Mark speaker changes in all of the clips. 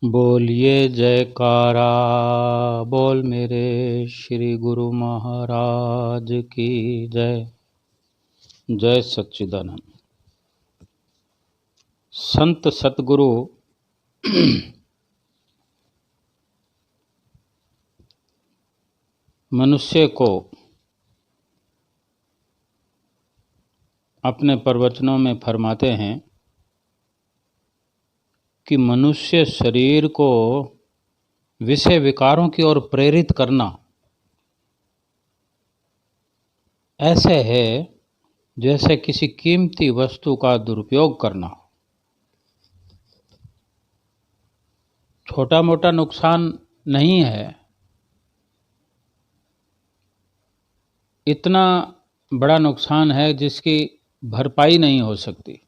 Speaker 1: बोलिए जयकारा बोल मेरे श्री गुरु महाराज की जय। जय सच्चिदानंद। संत सतगुरु मनुष्य को अपने प्रवचनों में फरमाते हैं कि मनुष्य शरीर को विषय विकारों की ओर प्रेरित करना ऐसे है जैसे किसी कीमती वस्तु का दुरुपयोग करना। छोटा मोटा नुकसान नहीं है, इतना बड़ा नुकसान है जिसकी भरपाई नहीं हो सकती।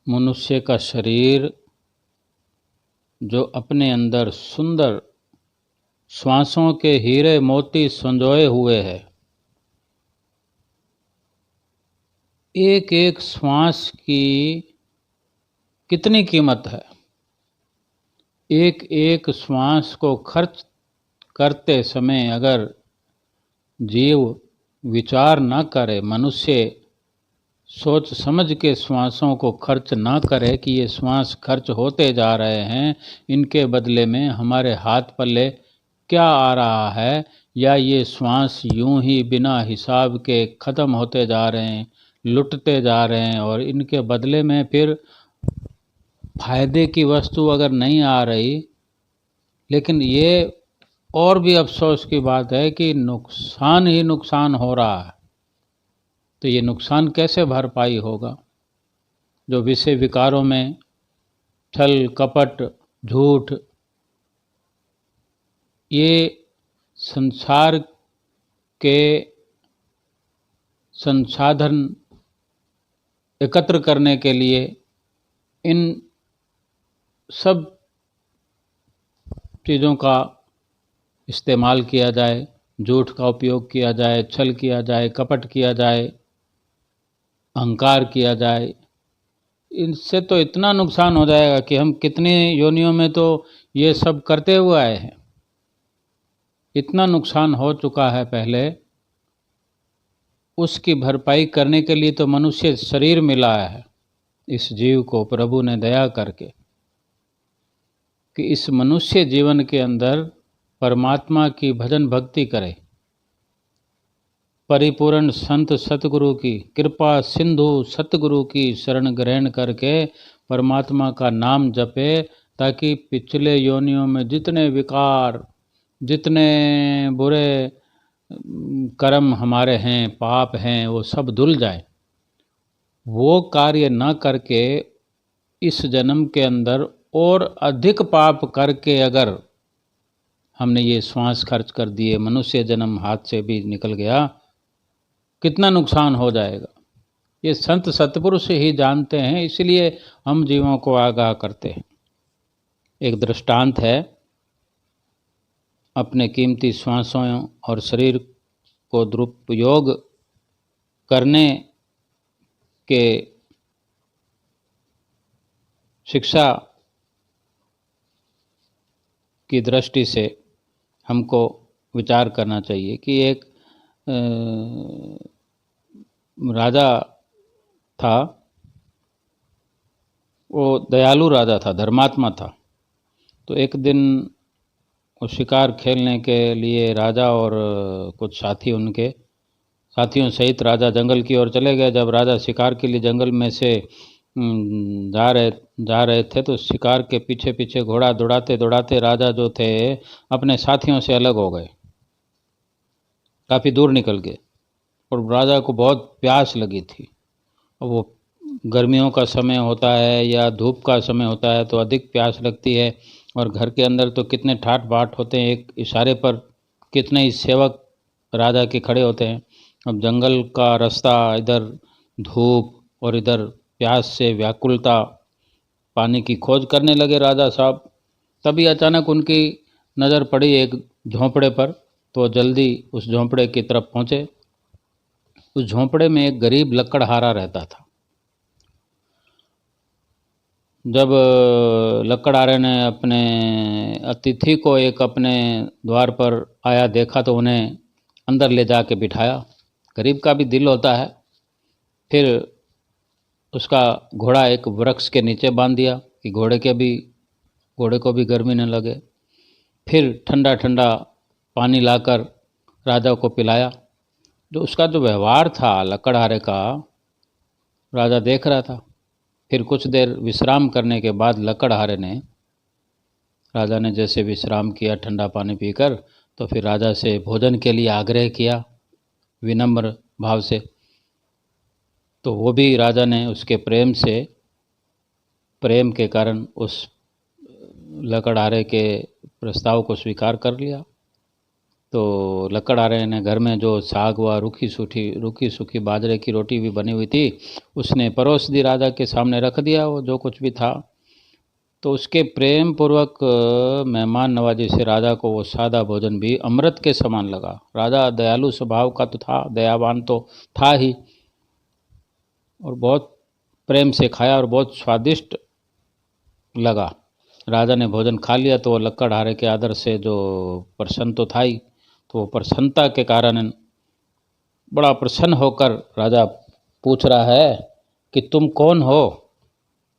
Speaker 1: मनुष्य का शरीर जो अपने अंदर सुंदर श्वासों के हीरे मोती संजोए हुए है, एक एक श्वास की कितनी कीमत है। एक एक श्वास को खर्च करते समय अगर जीव विचार न करे, मनुष्य सोच समझ के श्वासों को खर्च ना करे कि ये श्वास खर्च होते जा रहे हैं, इनके बदले में हमारे हाथ पल्ले क्या आ रहा है, या ये श्वास यूं ही बिना हिसाब के ख़त्म होते जा रहे हैं, लुटते जा रहे हैं, और इनके बदले में फिर फायदे की वस्तु अगर नहीं आ रही। लेकिन ये और भी अफसोस की बात है कि नुकसान ही नुकसान हो रहा है, तो ये नुकसान कैसे भरपाई होगा। जो विषय विकारों में छल कपट झूठ, ये संसार के संसाधन एकत्र करने के लिए इन सब चीज़ों का इस्तेमाल किया जाए, झूठ का उपयोग किया जाए, छल किया जाए, कपट किया जाए, अहंकार किया जाए, इनसे तो इतना नुकसान हो जाएगा कि हम कितनी योनियों में तो ये सब करते हुए आए हैं। इतना नुकसान हो चुका है पहले, उसकी भरपाई करने के लिए तो मनुष्य शरीर मिला है इस जीव को प्रभु ने दया करके, कि इस मनुष्य जीवन के अंदर परमात्मा की भजन भक्ति करे, परिपूर्ण संत सतगुरु की कृपा सिंधु सतगुरु की शरण ग्रहण करके परमात्मा का नाम जपे, ताकि पिछले योनियों में जितने विकार, जितने बुरे कर्म हमारे हैं, पाप हैं, वो सब धुल जाए। वो कार्य न करके इस जन्म के अंदर और अधिक पाप करके अगर हमने ये श्वास खर्च कर दिए, मनुष्य जन्म हाथ से भी निकल गया, कितना नुकसान हो जाएगा। ये संत सतपुरुष ही जानते हैं, इसलिए हम जीवों को आगाह करते हैं। एक दृष्टांत है, अपने कीमती श्वासों और शरीर को दुरुपयोग करने के शिक्षा की दृष्टि से हमको विचार करना चाहिए कि एक राजा था, वो दयालु राजा था, धर्मात्मा था। तो एक दिन वो शिकार खेलने के लिए राजा और कुछ साथी, उनके साथियों सहित राजा जंगल की ओर चले गए। जब राजा शिकार के लिए जंगल में से जा रहे थे, तो शिकार के पीछे पीछे घोड़ा दौड़ाते दौड़ाते राजा जो थे अपने साथियों से अलग हो गए, काफ़ी दूर निकल गए, और राजा को बहुत प्यास लगी थी। और वो गर्मियों का समय होता है या धूप का समय होता है तो अधिक प्यास लगती है, और घर के अंदर तो कितने ठाट बाट होते हैं, एक इशारे पर कितने ही सेवक राजा के खड़े होते हैं। अब जंगल का रास्ता, इधर धूप और इधर प्यास से व्याकुलता, पानी की खोज करने लगे राजा साहब। तभी अचानक उनकी नज़र पड़ी एक झोंपड़े पर, तो जल्दी उस झोंपड़े की तरफ पहुँचे। उस झोंपड़े में एक गरीब लकड़हारा रहता था। जब लकड़हारे ने अपने अतिथि को एक अपने द्वार पर आया देखा तो उन्हें अंदर ले जाके बिठाया। गरीब का भी दिल होता है। फिर उसका घोड़ा एक वृक्ष के नीचे बांध दिया कि घोड़े को भी गर्मी न लगे। फिर ठंडा ठंडा पानी लाकर राजा को पिलाया। जो उसका जो व्यवहार था लकड़हारे का, राजा देख रहा था। फिर कुछ देर विश्राम करने के बाद लकड़हारे ने, राजा ने जैसे विश्राम किया ठंडा पानी पीकर, तो फिर राजा से भोजन के लिए आग्रह किया विनम्र भाव से। तो वो भी राजा ने उसके प्रेम के कारण उस लकड़हारे के प्रस्ताव को स्वीकार कर लिया। तो लकड़हारे ने घर में जो साग व रूखी सूखी बाजरे की रोटी भी बनी हुई थी, उसने परोस दी, राजा के सामने रख दिया वो जो कुछ भी था। तो उसके प्रेम पूर्वक मेहमान नवाजी से राजा को वो सादा भोजन भी अमृत के समान लगा। राजा दयालु स्वभाव का तो था, दयावान तो था ही, और बहुत प्रेम से खाया और बहुत स्वादिष्ट लगा। राजा ने भोजन खा लिया तो वो लकड़हारे के आदर से जो प्रसन्न तो था ही, तो वो प्रसन्नता के कारण बड़ा प्रसन्न होकर राजा पूछ रहा है कि तुम कौन हो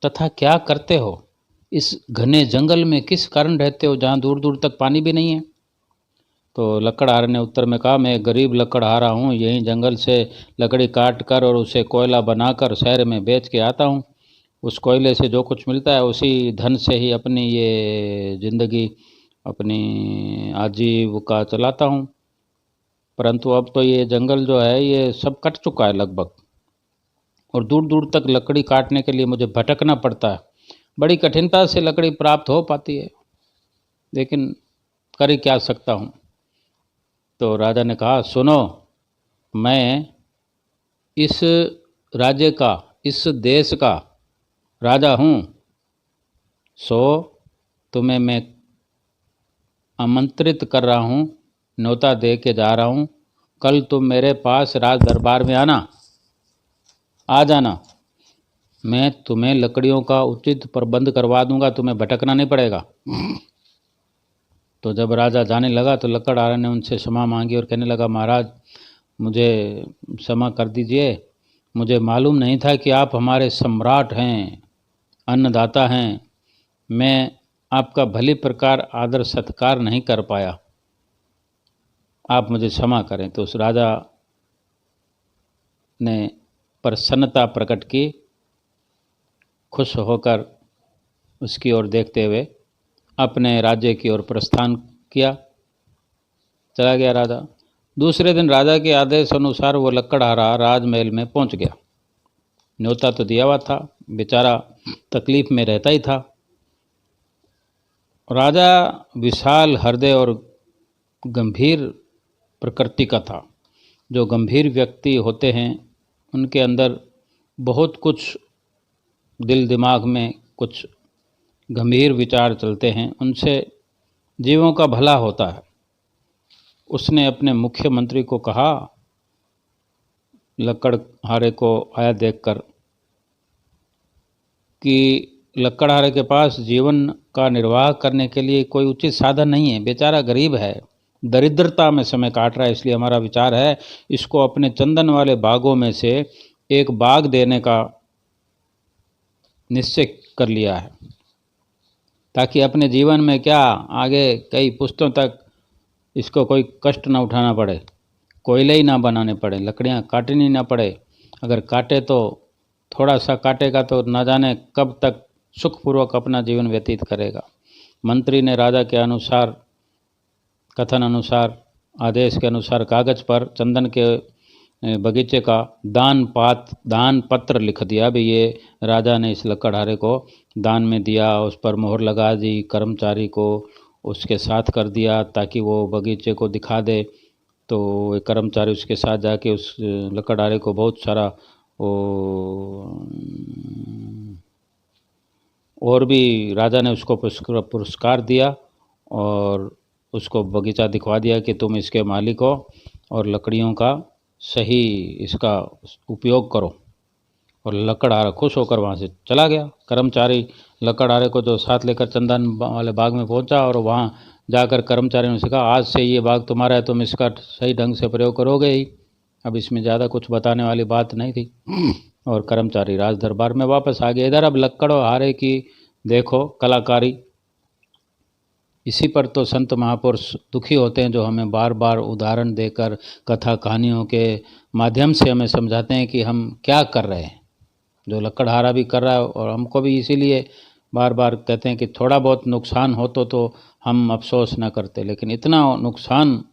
Speaker 1: तथा क्या करते हो? इस घने जंगल में किस कारण रहते हो जहाँ दूर दूर तक पानी भी नहीं है? तो लकड़हारे ने उत्तर में कहा, मैं गरीब लकड़हारा हूँ, यहीं जंगल से लकड़ी काट कर और उसे कोयला बनाकर शहर में बेच के आता हूँ। उस कोयले से जो कुछ मिलता है उसी धन से ही अपनी ये ज़िंदगी, अपनी आजीविका चलाता हूँ। परंतु अब तो ये जंगल जो है ये सब कट चुका है लगभग, और दूर दूर तक लकड़ी काटने के लिए मुझे भटकना पड़ता है। बड़ी कठिनता से लकड़ी प्राप्त हो पाती है, लेकिन कर ही क्या सकता हूँ। तो राजा ने कहा, सुनो, मैं इस राज्य का, इस देश का राजा हूँ, सो तुम्हें मैं आमंत्रित कर रहा हूँ, न्योता दे के जा रहा हूँ। कल तुम मेरे पास राज दरबार में आ जाना। मैं तुम्हें लकड़ियों का उचित प्रबंध करवा दूंगा, तुम्हें भटकना नहीं पड़ेगा। तो जब राजा जाने लगा तो लकड़हारा ने उनसे क्षमा मांगी और कहने लगा, महाराज मुझे क्षमा कर दीजिए, मुझे मालूम नहीं था कि आप हमारे सम्राट हैं, अन्नदाता हैं। मैं आपका भली प्रकार आदर सत्कार नहीं कर पाया, आप मुझे क्षमा करें। तो उस राजा ने प्रसन्नता प्रकट की, खुश होकर उसकी ओर देखते हुए अपने राज्य की ओर प्रस्थान किया, चला गया राजा। दूसरे दिन राजा के आदेश अनुसार वो लकड़हारा राजमहल में पहुंच गया। न्योता तो दिया हुआ था, बेचारा तकलीफ में रहता ही था। राजा विशाल हृदय और गंभीर प्रकृति का था। जो गंभीर व्यक्ति होते हैं उनके अंदर बहुत कुछ, दिल दिमाग में कुछ गंभीर विचार चलते हैं, उनसे जीवों का भला होता है। उसने अपने मुख्यमंत्री को कहा, लकड़हारे को आया देखकर, कि लकड़हारे के पास जीवन का निर्वाह करने के लिए कोई उचित साधन नहीं है, बेचारा गरीब है, दरिद्रता में समय काट रहा है। इसलिए हमारा विचार है इसको अपने चंदन वाले बागों में से एक बाग देने का निश्चय कर लिया है, ताकि अपने जीवन में क्या आगे कई पुश्तों तक इसको कोई कष्ट ना उठाना पड़े, कोयले ही ना बनाने पड़े, लकड़ियाँ काटनी ना पड़े। अगर काटे तो थोड़ा सा काटेगा तो ना जाने कब तक सुखपूर्वक अपना जीवन व्यतीत करेगा। मंत्री ने राजा के अनुसार, कथन अनुसार, आदेश के अनुसार कागज पर चंदन के बगीचे का दान पत्र लिख दिया। भी ये राजा ने इस लकड़हारे को दान में दिया, उस पर मोहर लगा दी, कर्मचारी को उसके साथ कर दिया ताकि वो बगीचे को दिखा दे। तो एक कर्मचारी उसके साथ जाके उस लकड़हारे को बहुत सारा और भी राजा ने उसको पुरस्कार दिया और उसको बगीचा दिखवा दिया कि तुम इसके मालिक हो और लकड़ियों का सही इसका उपयोग करो। और लकड़हारा खुश होकर वहाँ से चला गया। कर्मचारी लकड़हारे को जो साथ लेकर चंदन वाले बाग में पहुँचा और वहाँ जाकर कर्मचारी ने कहा, आज से ये बाग तुम्हारा है, तुम इसका सही ढंग से प्रयोग करोगे ही। अब इसमें ज़्यादा कुछ बताने वाली बात नहीं थी और कर्मचारी राज दरबार में वापस आ गए। इधर अब लकड़हारे की देखो कलाकारी। इसी पर तो संत महापुरुष दुखी होते हैं, जो हमें बार बार उदाहरण देकर कथा कहानियों के माध्यम से हमें समझाते हैं कि हम क्या कर रहे हैं। जो लकड़हारा भी कर रहा है और हमको भी इसीलिए बार बार कहते हैं कि थोड़ा बहुत नुकसान हो तो हम अफसोस न करते, लेकिन इतना नुकसान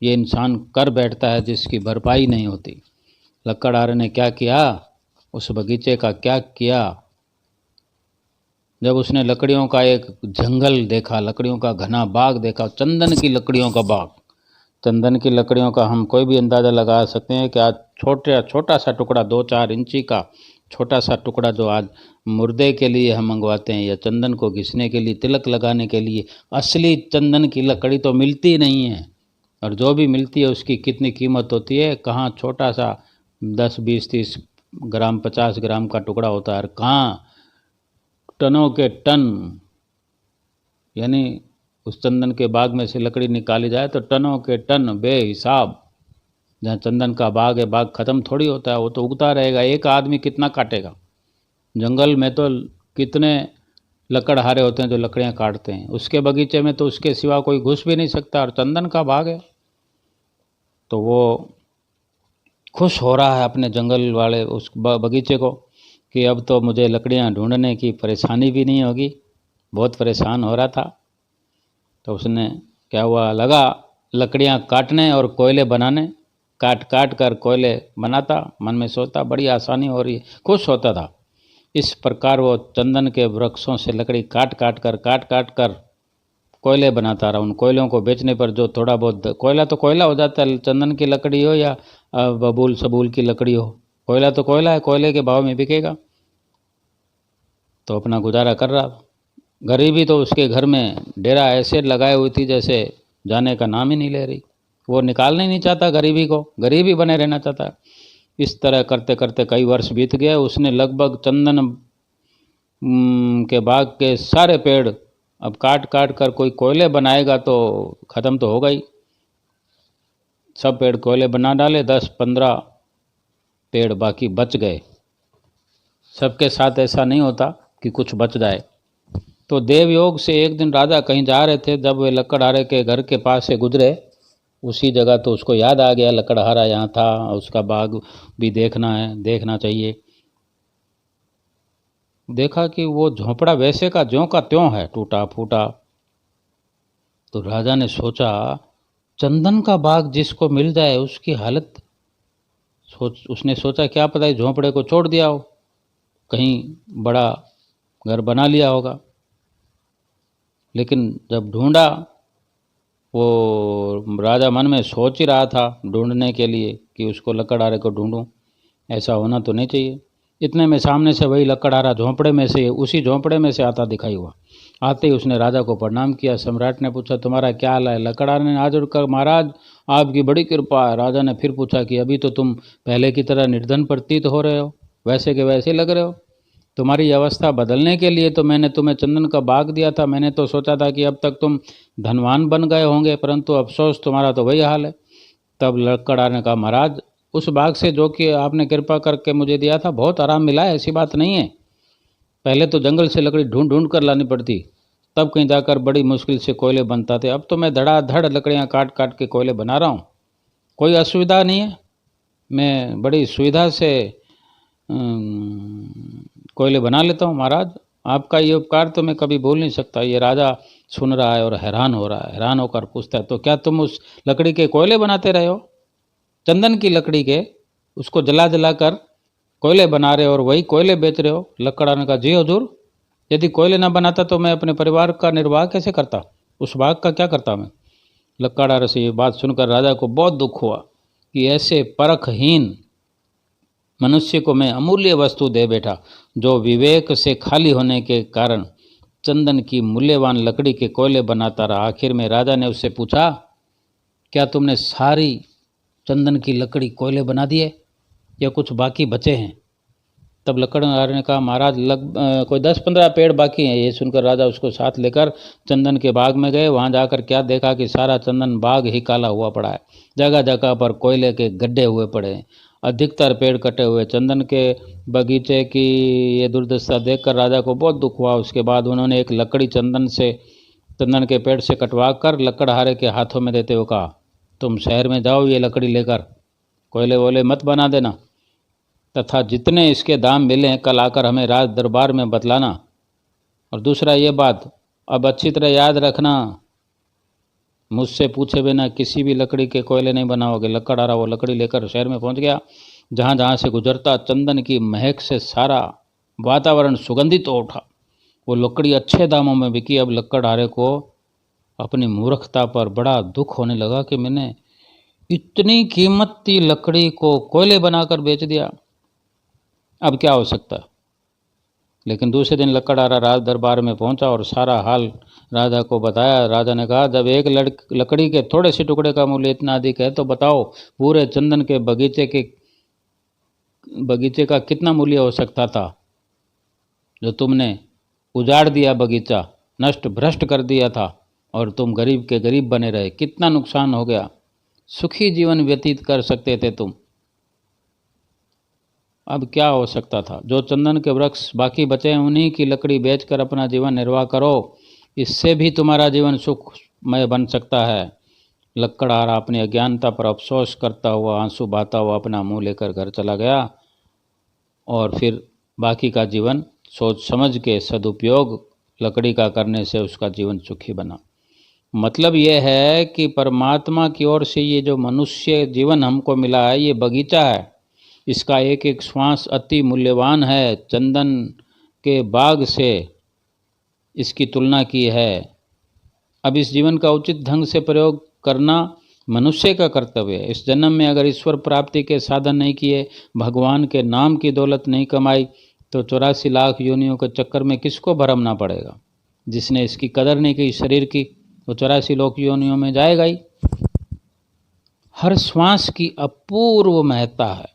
Speaker 1: ये इंसान कर बैठता है जिसकी भरपाई नहीं होती। लकड़हारे ने क्या किया, उस बगीचे का क्या किया। जब उसने लकड़ियों का एक जंगल देखा, लकड़ियों का घना बाग देखा, चंदन की लकड़ियों का बाग। चंदन की लकड़ियों का हम कोई भी अंदाज़ा लगा सकते हैं कि आज छोटा सा टुकड़ा 2-4 इंची का छोटा सा टुकड़ा जो आज मुर्दे के लिए हम मंगवाते हैं या चंदन को घिसने के लिए, तिलक लगाने के लिए, असली चंदन की लकड़ी तो मिलती नहीं है। और जो भी मिलती है उसकी कितनी कीमत होती है। कहाँ छोटा सा 10, 20, 30 ग्राम, 50 ग्राम का टुकड़ा होता है, और कहाँ टनों के टन। यानी उस चंदन के बाग में से लकड़ी निकाली जाए तो टनों के टन बेहिसाब। जहाँ चंदन का बाग है, बाग ख़त्म थोड़ी होता है, वो तो उगता रहेगा। एक आदमी कितना काटेगा। जंगल में तो कितने लकड़हारे होते हैं जो लकड़ियाँ काटते हैं। उसके बगीचे में तो उसके सिवा कोई घुस भी नहीं सकता, और चंदन का बाग है। तो वो खुश हो रहा है अपने जंगल वाले उस बगीचे को कि अब तो मुझे लकड़ियाँ ढूंढने की परेशानी भी नहीं होगी। बहुत परेशान हो रहा था। तो उसने क्या हुआ, लगा लकड़ियाँ काटने और कोयले बनाने। काट काट कर कोयले बनाता, मन में सोचता बड़ी आसानी हो रही है, खुश होता था। इस प्रकार वो चंदन के वृक्षों से लकड़ी काट काट कर कोयले बनाता रहा। उन कोयलों को बेचने पर जो थोड़ा बहुत कोयला तो कोयला हो जाता है, चंदन की लकड़ी हो या बबूल सबूल की लकड़ी हो, कोयला तो कोयला है, कोयले के भाव में बिकेगा। तो अपना गुजारा कर रहा। गरीबी तो उसके घर में डेरा ऐसे लगाए हुई थी जैसे जाने का नाम ही नहीं ले रही। वो निकालना ही नहीं चाहता गरीबी को, गरीबी बने रहना चाहता है। इस तरह करते करते कई वर्ष बीत गए। उसने लगभग चंदन के बाग के सारे पेड़ अब काट काट कर कोई कोयले बनाएगा तो ख़त्म तो होगा ही। सब पेड़ कोयले बना डाले, 10-15 पेड़ बाकी बच गए। सबके साथ ऐसा नहीं होता कि कुछ बच जाए। तो देवयोग से एक दिन राजा कहीं जा रहे थे, जब वे लकड़हारे के घर के पास से गुजरे, उसी जगह तो उसको याद आ गया लकड़हारा यहाँ था, उसका बाग भी देखना है, देखना चाहिए। देखा कि वो झोंपड़ा वैसे का ज्यों का त्यों है, टूटा फूटा। तो राजा ने सोचा चंदन का बाग जिसको मिल जाए उसकी हालत उसने सोचा क्या पता है झोंपड़े को छोड़ दिया हो, कहीं बड़ा घर बना लिया होगा। लेकिन जब ढूंढा, वो राजा मन में सोच ही रहा था ढूंढने के लिए कि उसको लकड़हारे को ढूंढूं, ऐसा होना तो नहीं चाहिए। इतने में सामने से वही लकड़हारा झोंपड़े में से, उसी झोंपड़े में से आता दिखाई हुआ। आते ही उसने राजा को प्रणाम किया। सम्राट ने पूछा तुम्हारा क्या हाल है। लकड़हारे ने हाथ जोड़कर महाराज आपकी बड़ी कृपा है। राजा ने फिर पूछा कि अभी तो तुम पहले की तरह निर्धन प्रतीत हो रहे हो, वैसे के वैसे लग रहे हो। तुम्हारी अवस्था बदलने के लिए तो मैंने तुम्हें चंदन का बाग दिया था। मैंने तो सोचा था कि अब तक तुम धनवान बन गए होंगे, परंतु अफसोस तुम्हारा तो वही हाल है। तब लकड़हारे ने कहा महाराज उस बाग से जो कि आपने कृपा करके मुझे दिया था बहुत आराम मिला है, ऐसी बात नहीं है। पहले तो जंगल से लकड़ी ढूंढ ढूंढ कर लानी पड़ती, तब कहीं जाकर बड़ी मुश्किल से कोयले बनता थे। अब तो मैं धड़ाधड़ लकड़ियाँ काट काट के कोयले बना रहा हूँ, कोई असुविधा नहीं है। मैं बड़ी सुविधा से कोयले बना लेता हूँ। महाराज आपका ये उपकार तो मैं कभी भूल नहीं सकता। ये राजा सुन रहा है और हैरान हो रहा है। हैरान होकर पूछता है तो क्या तुम उस लकड़ी के कोयले बनाते रहे हो, चंदन की लकड़ी के, उसको जला जला कर कोयले बना रहे हो और वही कोयले बेच रहे हो। लकड़हारे ने कहा जी हुजूर, यदि कोयले ना बनाता तो मैं अपने परिवार का निर्वाह कैसे करता, उस बाग का क्या करता मैं। लकड़हारे से ये बात सुनकर राजा को बहुत दुख हुआ कि ऐसे परखहीन मनुष्य को मैं अमूल्य वस्तु दे बैठा, जो विवेक से खाली होने के कारण चंदन की मूल्यवान लकड़ी के कोयले बनाता रहा। आखिर में राजा ने उससे पूछा क्या तुमने सारी चंदन की लकड़ी कोयले बना दिए या कुछ बाकी बचे हैं। तब लकड़हारे ने कहा, महाराज कोई 10-15 पेड़ बाकी हैं। ये सुनकर राजा उसको साथ लेकर चंदन के बाग में गए। वहां जाकर क्या देखा कि सारा चंदन बाग ही काला हुआ पड़ा है। जगह जगह पर कोयले के गड्ढे हुए पड़े हैं। अधिकतर पेड़ कटे हुए। चंदन के बगीचे की ये दुर्दशा देखकर राजा को बहुत दुख हुआ। उसके बाद उन्होंने एक लकड़ी चंदन के पेड़ से कटवा कर लकड़हारे के हाथों में देते हुए कहा, तुम शहर में जाओ, ये लकड़ी लेकर कोयले वोले मत बना देना, तथा जितने इसके दाम मिले कल आकर हमें राज दरबार में बतलाना। और दूसरा ये बात अब अच्छी तरह याद रखना, मुझसे पूछे बिना किसी भी लकड़ी के कोयले नहीं बनाओगे। लकड़हारा वो लकड़ी लेकर शहर में पहुंच गया। जहाँ जहाँ से गुजरता चंदन की महक से सारा वातावरण सुगंधित हो उठा। वो लकड़ी अच्छे दामों में बिकी। अब लकड़हारे को अपनी मूर्खता पर बड़ा दुख होने लगा कि मैंने इतनी कीमती लकड़ी को कोयले बनाकर बेच दिया, अब क्या हो सकता है। लेकिन दूसरे दिन लकड़हारा राज दरबार में पहुंचा और सारा हाल राजा को बताया। राजा ने कहा, जब एक लकड़ी के थोड़े से टुकड़े का मूल्य इतना अधिक है तो बताओ पूरे चंदन के बगीचे का कितना मूल्य हो सकता था। जो तुमने उजाड़ दिया, बगीचा नष्ट भ्रष्ट कर दिया था और तुम गरीब के गरीब बने रहे, कितना नुकसान हो गया। सुखी जीवन व्यतीत कर सकते थे तुम, अब क्या हो सकता था। जो चंदन के वृक्ष बाकी बचे हैं उन्हीं की लकड़ी बेचकर अपना जीवन निर्वाह करो, इससे भी तुम्हारा जीवन सुखमय बन सकता है। लकड़हारा अपनी अज्ञानता पर अफसोस करता हुआ, आंसू बहाता हुआ अपना मुंह लेकर घर चला गया और फिर बाकी का जीवन सोच समझ के सदुपयोग लकड़ी का करने से उसका जीवन सुखी बना। मतलब यह है कि परमात्मा की ओर से ये जो मनुष्य जीवन हमको मिला है, ये बगीचा है। इसका एक एक श्वास अति मूल्यवान है। चंदन के बाग से इसकी तुलना की है। अब इस जीवन का उचित ढंग से प्रयोग करना मनुष्य का कर्तव्य है। इस जन्म में अगर ईश्वर प्राप्ति के साधन नहीं किए, भगवान के नाम की दौलत नहीं कमाई, तो 84 लाख योनियों के चक्कर में किसको भरमना पड़ेगा। जिसने इसकी कदर नहीं की शरीर की, वो 84 लाख योनियों में जाएगा ही। हर श्वास की अपूर्व महत्ता है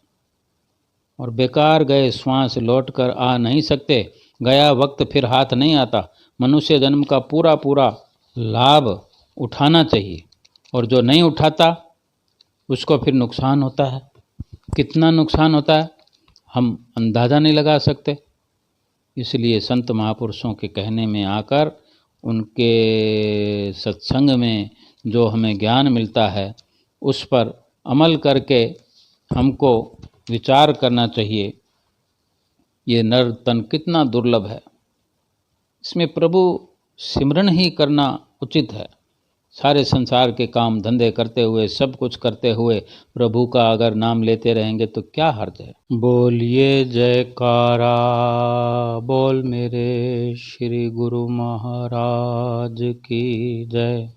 Speaker 1: और बेकार गए श्वास लौट कर आ नहीं सकते। गया वक्त फिर हाथ नहीं आता। मनुष्य जन्म का पूरा पूरा लाभ उठाना चाहिए और जो नहीं उठाता उसको फिर नुकसान होता है। कितना नुकसान होता है हम अंदाज़ा नहीं लगा सकते। इसलिए संत महापुरुषों के कहने में आकर, उनके सत्संग में जो हमें ज्ञान मिलता है उस पर अमल करके हमको विचार करना चाहिए। ये नर तन कितना दुर्लभ है, इसमें प्रभु सिमरन ही करना उचित है। सारे संसार के काम धंधे करते हुए, सब कुछ करते हुए प्रभु का अगर नाम लेते रहेंगे तो क्या हर्ज है। बोलिए जयकारा बोल मेरे श्री गुरु महाराज की जय।